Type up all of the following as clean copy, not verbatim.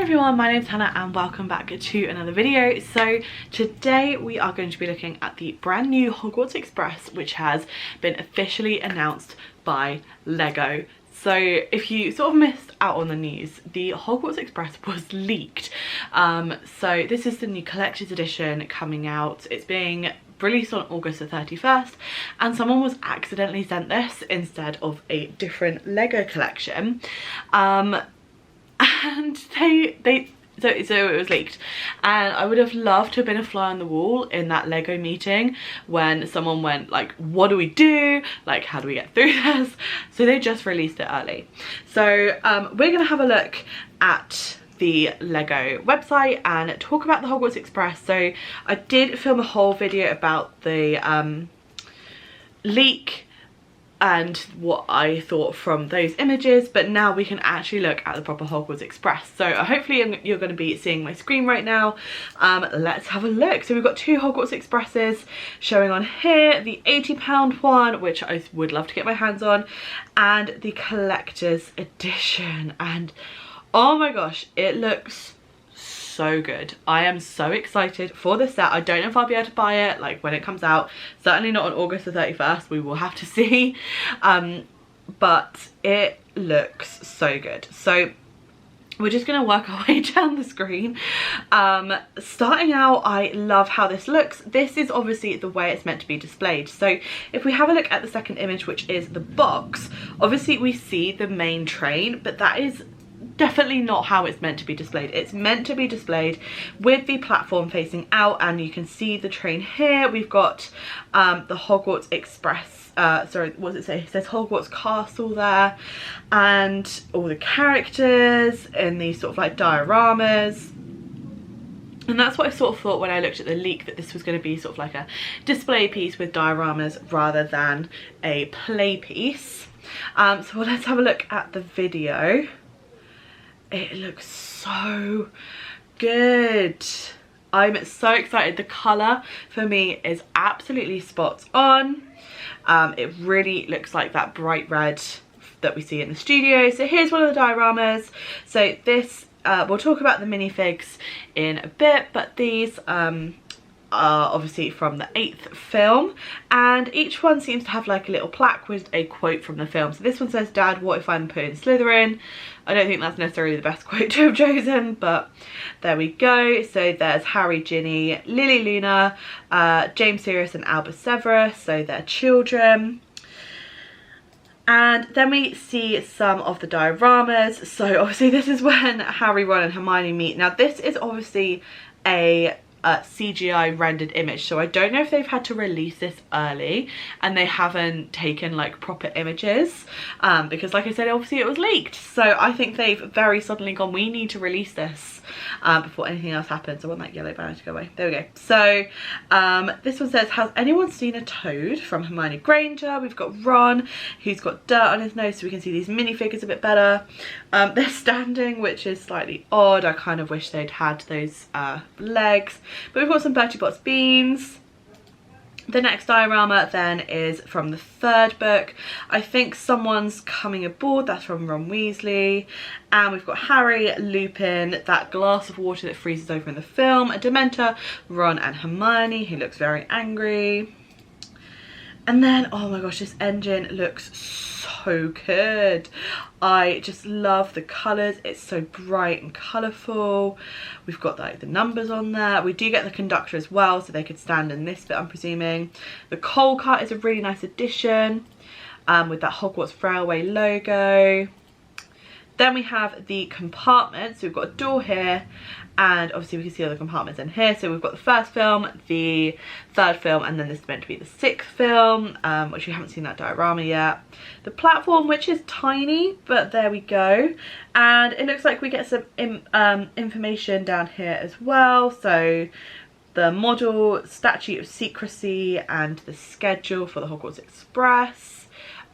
everyone, my name's Hannah and welcome back to another video. So today we are going to be looking at the brand new Hogwarts Express, which has been officially announced by LEGO. So if you sort of missed out on the news, the Hogwarts Express was leaked. So this is the new collector's edition coming out. It's being released on August the 31st, and someone was accidentally sent this instead of a different LEGO collection. And so it was leaked, and I would have loved to have been a fly on the wall in that LEGO meeting when someone went like, what do we do, like how do we get through this? So they just released it early. So we're gonna have a look at the LEGO website and talk about the Hogwarts Express. So I did film a whole video about the leak and what I thought from those images, but now we can actually look at the proper Hogwarts Express. So hopefully you're going to be seeing my screen right now. Let's have a look. So we've got two Hogwarts Expresses showing on here, the £80 one, which I would love to get my hands on, and the collector's edition. And oh my gosh, it looks so good. I am so excited for this set. I don't know if I'll be able to buy it like when it comes out, certainly not on August the 31st. We will have to see, but it looks so good. So we're just gonna work our way down the screen. Starting out, I love how this looks. This is obviously the way it's meant to be displayed. So if we have a look at the second image, which is the box, obviously we see the main train, but that is definitely not how it's meant to be displayed. It's meant to be displayed with the platform facing out, and you can see the train here. We've got the Hogwarts Express, sorry, what does it say? It says Hogwarts Castle there, and all the characters in these sort of like dioramas. And that's what I sort of thought when I looked at the leak, that this was going to be sort of like a display piece with dioramas rather than a play piece. So let's have a look at the video. It looks so good. I'm so excited. The colour for me is absolutely spot on. It really looks like that bright red that we see in the studio. So here's one of the dioramas. So this, we'll talk about the minifigs in a bit, but these are obviously from the 8th film, and each one seems to have like a little plaque with a quote from the film. So this one says, "Dad, what if I'm put in Slytherin?" I don't think that's necessarily the best quote to have chosen, but there we go. So there's Harry, Ginny, Lily, Luna, James Sirius and Albus Severus, so they're children. And then we see some of the dioramas. So obviously this is when Harry, Ron and Hermione meet. Now this is obviously a CGI rendered image, so I don't know if they've had to release this early and they haven't taken like proper images, because like I said, obviously it was leaked. So I think they've very suddenly gone, we need to release this before anything else happens. I want that yellow banner to go away. There we go. So this one says, "Has anyone seen a toad?" from Hermione Granger. We've got Ron, who's got dirt on his nose, so we can see these minifigures a bit better. They're standing, which is slightly odd. I kind of wish they'd had those legs. But we've got some Bertie Bott's beans. The next diorama then is from the 3rd book. I think someone's coming aboard. That's from Ron Weasley. And we've got Harry, Lupin, that glass of water that freezes over in the film, a Dementor, Ron and Hermione, who looks very angry. And then, oh my gosh, this engine looks so good. I just love the colours. It's so bright and colourful. We've got like the numbers on there. We do get the conductor as well, so they could stand in this bit, I'm presuming. The coal cart is a really nice addition, with that Hogwarts Railway logo. Then we have the compartments. So we've got a door here, and obviously we can see all the compartments in here. So we've got the 1st film, the 3rd film, and then this is meant to be the 6th film, which we haven't seen that diorama yet. The platform, which is tiny, but there we go. And it looks like we get some information down here as well. So the model, statute of secrecy, and the schedule for the Hogwarts Express.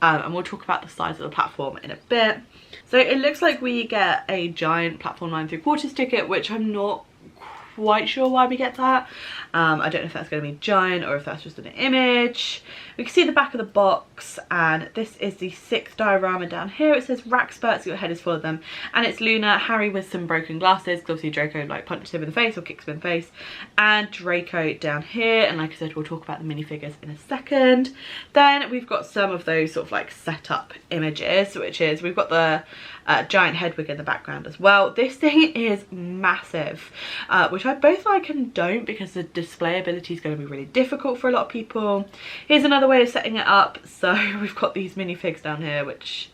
And we'll talk about the size of the platform in a bit. So it looks like we get a giant platform 9 3/4 ticket, which I'm not quite sure why we get that. I don't know if that's going to be giant or if that's just an image. We can see the back of the box, and this is the 6th diorama down here. It says rack spurts, your head is full of them, and it's Luna, Harry with some broken glasses because obviously Draco like punches him in the face or kicks him in the face, and Draco down here. And like I said, we'll talk about the minifigures in a second. Then we've got some of those sort of like setup images, which is we've got the giant Hedwig in the background as well. This thing is massive, which I both like and don't, because the display ability is going to be really difficult for a lot of people. Here's another way of setting it up. So we've got these minifigs down here, which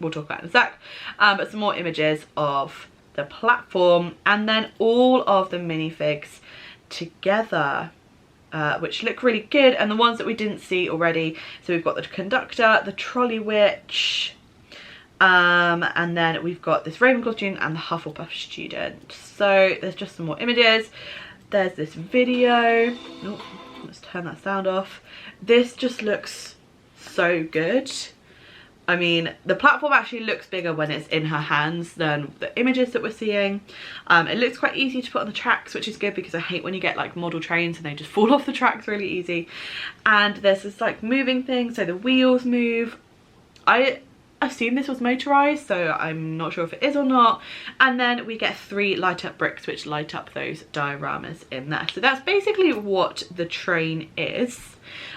we'll talk about in a sec, but some more images of the platform, and then all of the minifigs together, which look really good, and the ones that we didn't see already. So we've got the conductor, the trolley witch, and then we've got this Ravenclaw student and the Hufflepuff student. So there's just some more images. There's this video. Oh, let's turn that sound off. This just looks so good. I mean, the platform actually looks bigger when it's in her hands than the images that we're seeing. It looks quite easy to put on the tracks, which is good, because I hate when you get like model trains and they just fall off the tracks really easy. And there's this like moving thing, so the wheels move. I assume this was motorized, so I'm not sure if it is or not. And then we get 3 light up bricks which light up those dioramas in there. So that's basically what the train is.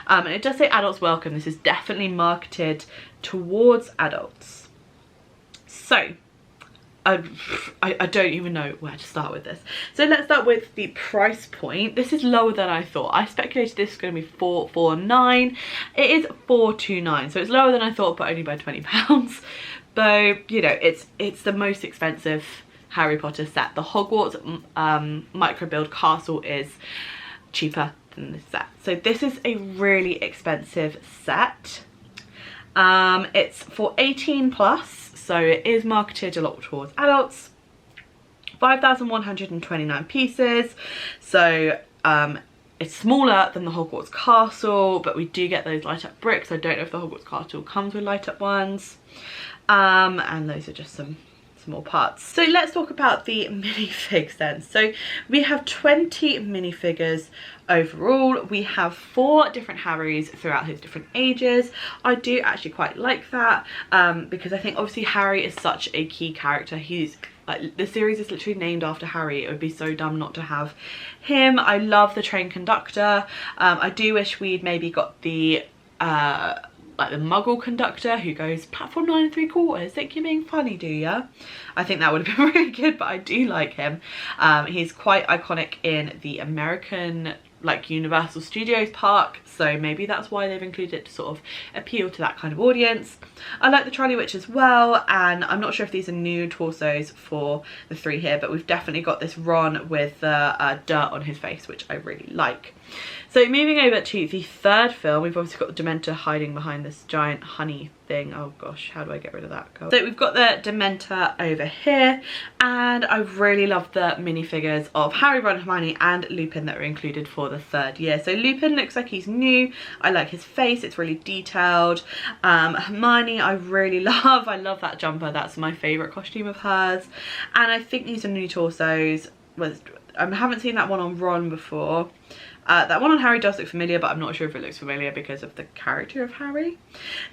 And it does say adults welcome. This is definitely marketed towards adults. So I don't even know where to start with this. So let's start with the price point. This is lower than I thought. I speculated this was going to be $449. It is $429, so it's lower than I thought, but only by £20. So, you know, it's the most expensive Harry Potter set. The Hogwarts micro build castle is cheaper than this set. So this is a really expensive set. It's for 18 plus. So it is marketed a lot towards adults. 5,129 pieces. So it's smaller than the Hogwarts Castle, but we do get those light up bricks. I don't know if the Hogwarts Castle comes with light up ones. And those are just some small parts. So let's talk about the minifigs then. So we have 20 minifigures overall. We have 4 different Harrys throughout his different ages. I do actually quite like that, because I think obviously Harry is such a key character. He's like, the series is literally named after Harry. It would be so dumb not to have him. I love the train conductor. I do wish we'd maybe got the like the Muggle conductor who goes platform 9 3/4. Think you're being funny, do ya? I think that would have been really good, but I do like him. He's quite iconic in the American like Universal Studios park, so maybe that's why they've included it to sort of appeal to that kind of audience. I like the trolley witch as well, and I'm not sure if these are new torsos for the 3 here, but we've definitely got this Ron with the dirt on his face, which I really like. So moving over to the 3rd film, we've obviously got the Dementor hiding behind this giant honey thing. Oh gosh, how do I get rid of that? So we've got the Dementor over here, and I really love the minifigures of Harry, Ron, Hermione and Lupin that are included for the 3rd year. So Lupin looks like he's new. I like his face, it's really detailed. Hermione I really love. I love that jumper. That's my favourite costume of hers. And I think these are new torsos. I haven't seen that one on Ron before. That one on Harry does look familiar, but I'm not sure if it looks familiar because of the character of Harry.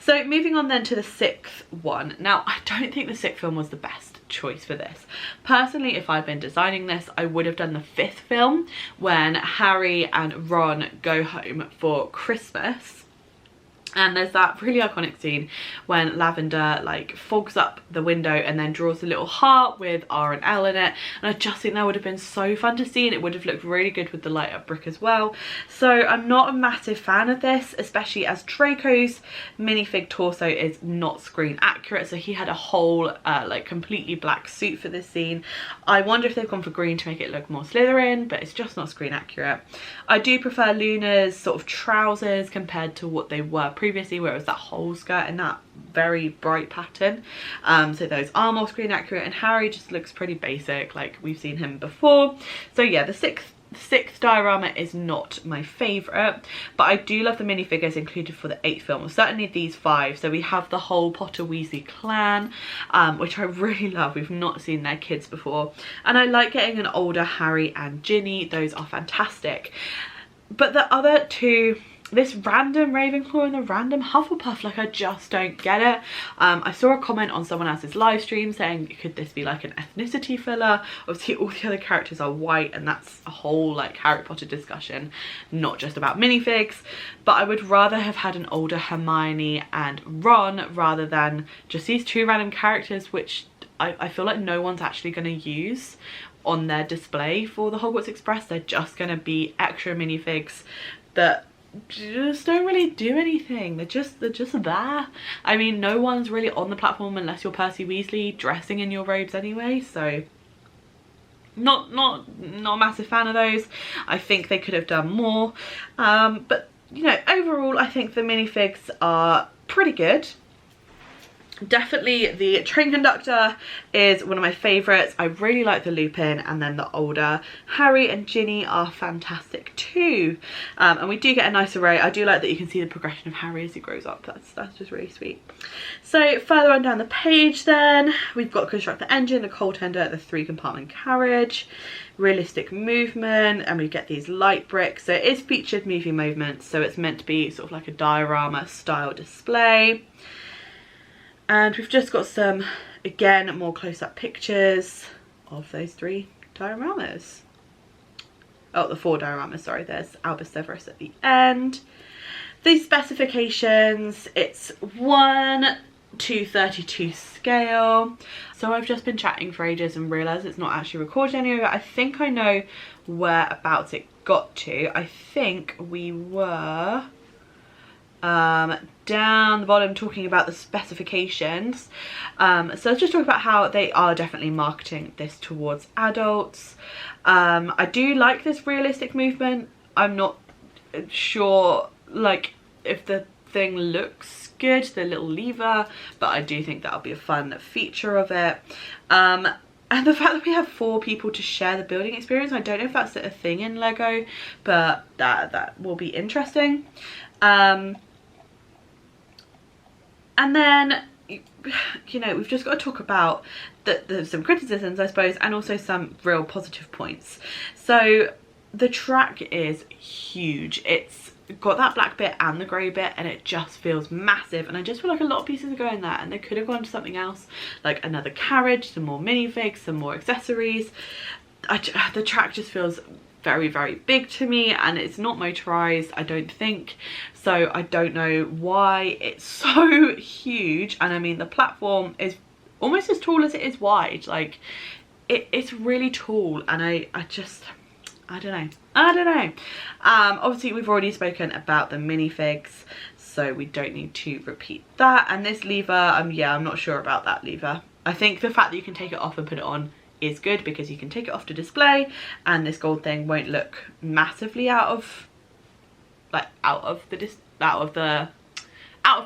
So moving on then to the 6th one. Now, I don't think the 6th film was the best choice for this. Personally, if I'd been designing this, I would have done the 5th film when Harry and Ron go home for Christmas. And there's that really iconic scene when Lavender like fogs up the window and then draws a little heart with R and L in it. And I just think that would have been so fun to see, and it would have looked really good with the light up brick as well. So I'm not a massive fan of this, especially as Draco's minifig torso is not screen accurate. So he had a whole like completely black suit for this scene. I wonder if they've gone for green to make it look more Slytherin, but it's just not screen accurate. I do prefer Luna's sort of trousers compared to what they were previously, where it was that whole skirt and that very bright pattern. So those are more screen accurate, and Harry just looks pretty basic like we've seen him before. So yeah, the 6th The 6th diorama is not my favourite, but I do love the minifigures included for the 8th film, or certainly these 5. So we have the whole Potter Weasley clan, which I really love. We've not seen their kids before, and I like getting an older Harry and Ginny. Those are fantastic. But the other 2, this random Ravenclaw and the random Hufflepuff, like, I just don't get it. I saw a comment on someone else's live stream saying, could this be like an ethnicity filler? Obviously all the other characters are white, and that's a whole like Harry Potter discussion, not just about minifigs. But I would rather have had an older Hermione and Ron rather than just these 2 random characters, which I feel like no one's actually going to use on their display for the Hogwarts Express. They're just going to be extra minifigs that just don't really do anything. They're just there. I mean, no one's really on the platform unless you're Percy Weasley dressing in your robes anyway, so not a massive fan of those. I think they could have done more, but you know, overall I think the minifigs are pretty good. Definitely the train conductor is one of my favourites. I really like the Lupin, and then the older Harry and Ginny are fantastic too. And we do get a nice array. I do like that you can see the progression of Harry as he grows up. That's just really sweet. So further on down the page then, we've got construct the engine, the coal tender, the 3-compartment carriage, realistic movement, and we get these light bricks. So it is featured movie movements, so it's meant to be sort of like a diorama style display. And we've just got some, again, more close-up pictures of those 3 dioramas. Oh, the 4 dioramas, sorry. There's Albus Severus at the end. These specifications, it's 1:32 scale. So I've just been chatting for ages and realised it's not actually recorded any of it. I think I know whereabouts it got to. I think we were down the bottom talking about the specifications. So let's just talk about how they are definitely marketing this towards adults. I do like this realistic movement. I'm not sure like if the thing looks good, the little lever, but I do think that'll be a fun feature of it. And the fact that we have 4 people to share the building experience, I don't know if that's a thing in LEGO, but that will be interesting. And then, you know, we've just got to talk about there's some criticisms, I suppose, and also some real positive points. So the track is huge. It's got that black bit and the grey bit, and it just feels massive. And I just feel like a lot of pieces are going there, and they could have gone to something else, like another carriage, some more minifigs, some more accessories. The track just feels very, very big to me, and it's not motorized, I don't think, so I don't know why it's so huge. And I mean, the platform is almost as tall as it is wide. Like it's really tall, and I don't know. Obviously we've already spoken about the minifigs, so we don't need to repeat that. And this lever, yeah, I'm not sure about that lever. I think the fact that you can take it off and put it on is good, because you can take it off to display, and this gold thing won't look massively out of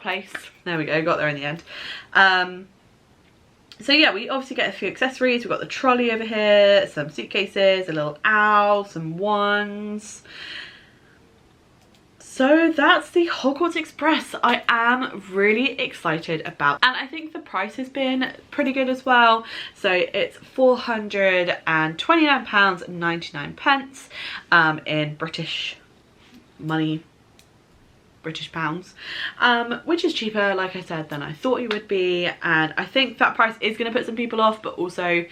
place. There we go, got there in the end. So yeah, we obviously get a few accessories. We've got the trolley over here, some suitcases, a little owl, some wands. So that's the Hogwarts Express. I am really excited about, and I think the price has been pretty good as well. So it's £429.99 in British money, British pounds, which is cheaper, like I said, than I thought it would be. And I think that price is going to put some people off, but also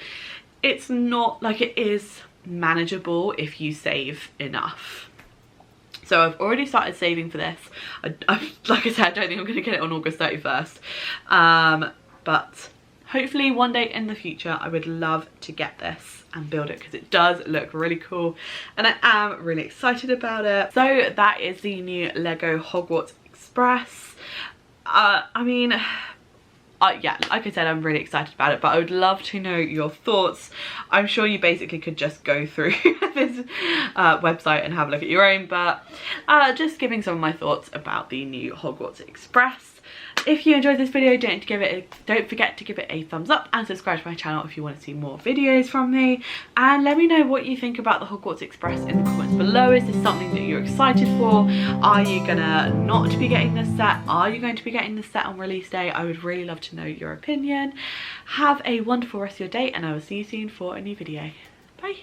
it's not like, it is manageable if you save enough. So I've already started saving for this. Like I said, I don't think I'm going to get it on August 31st. But hopefully one day in the future, I would love to get this and build it, because it does look really cool. And I am really excited about it. So that is the new LEGO Hogwarts Express. I mean, yeah, like I said, I'm really excited about it, but I would love to know your thoughts. I'm sure you basically could just go through this website and have a look at your own, but just giving some of my thoughts about the new Hogwarts Express. If you enjoyed this video, don't forget to give it a thumbs up and subscribe to my channel if you want to see more videos from me. And let me know what you think about the Hogwarts Express in the comments below. Is this something that you're excited for? Are you gonna not be getting this set? Are you going to be getting this set on release day? I would really love to know your opinion. Have a wonderful rest of your day, and I will see you soon for a new video. Bye.